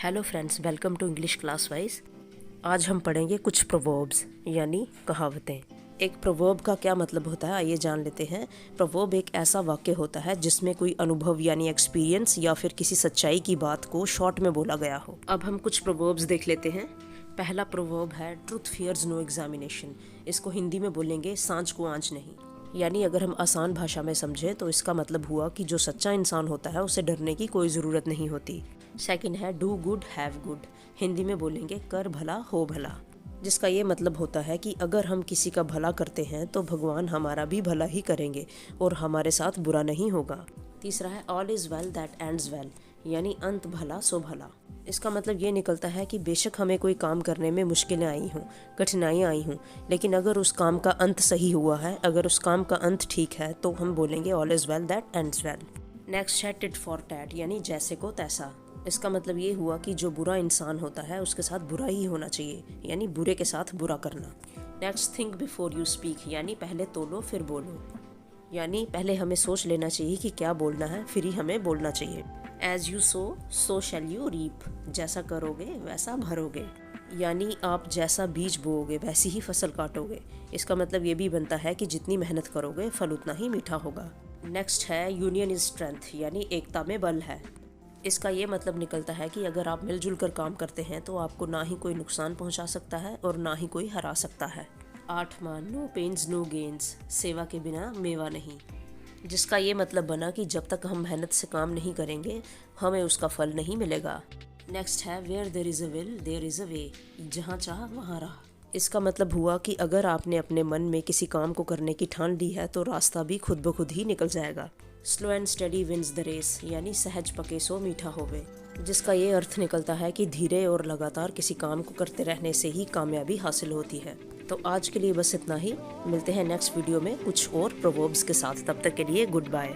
Hello friends, welcome to English class wise. आज हम पढ़ेंगे कुछ प्रोवर्ब्स यानी कहावतें। एक प्रोवर्ब का क्या मतलब होता है आइए जान लेते हैं। प्रोवर्ब एक ऐसा वाक्य होता है जिसमें कोई अनुभव यानी एक्सपीरियंस या फिर किसी सच्चाई की बात को शॉर्ट में बोला गया हो। अब हम कुछ प्रोवर्ब्स देख लेते हैं। पहला प्रोवर्ब है ट्रूथ फियर्स नो एग्जामिनेशन। इसको हिंदी में बोलेंगे सांझ को आंच नहीं। यानी अगर हम आसान भाषा में समझें तो इसका मतलब हुआ कि जो सच्चा इंसान होता है उसे डरने की कोई ज़रूरत नहीं होती। सेकंड है do good have good. Hindi में बोलेंगे कर भला हो भला, जिसका ये मतलब होता है कि अगर हम किसी का भला करते हैं तो भगवान हमारा भी भला ही करेंगे और हमारे साथ बुरा नहीं होगा। तीसरा है all is well that ends well, यानी अंत भला सो भला। इसका मतलब ये निकलता है कि बेशक हमें कोई काम करने में मुश्किलें आई हों, कठिनाइयाँ आई हों, लेकिन अगर उस काम का अंत सही हुआ है, अगर उस काम का अंत ठीक है तो हम बोलेंगे all is well that ends well. Next है टिट फॉर टैट, यानी जैसे को तैसा। इसका मतलब ये हुआ कि जो बुरा इंसान होता है उसके साथ बुरा ही होना चाहिए, यानी बुरे के साथ बुरा करना। Next think before you speak, यानी पहले तोलो फिर बोलो, यानी पहले हमें सोच लेना चाहिए कि क्या बोलना है फिर ही हमें बोलना चाहिए। As you sow shall you reap, जैसा करोगे वैसा भरोगे, यानी आप जैसा बीज बोओगे वैसी ही फसल काटोगे। इसका मतलब ये भी बनता है कि जितनी मेहनत करोगे फल उतना ही मीठा होगा। नेक्स्ट है यूनियन इज स्ट्रेंथ, यानी एकता में बल है। इसका ये मतलब निकलता है कि अगर आप मिलजुल कर काम करते हैं तो आपको ना ही कोई नुकसान पहुंचा सकता है और ना ही कोई हरा सकता है। आठवां नो पेन्स नो गेन्स, सेवा के बिना मेवा नहीं, जिसका ये मतलब बना कि जब तक हम मेहनत से काम नहीं करेंगे हमें उसका फल नहीं मिलेगा। नेक्स्ट है where there is a will there is a way, जहाँ चाह वहाँ राह। इसका मतलब हुआ कि अगर आपने अपने मन में किसी काम को करने की ठान ली है तो रास्ता भी खुद ब खुद ही निकल जाएगा। Slow and steady wins the race, यानी सहज पके सो मीठा होवे, जिसका ये अर्थ निकलता है कि धीरे और लगातार किसी काम को करते रहने से ही कामयाबी हासिल होती है। तो आज के लिए बस इतना ही। मिलते हैं नेक्स्ट वीडियो में कुछ और प्रोवर्ब्स के साथ। तब तक के लिए गुड बाय।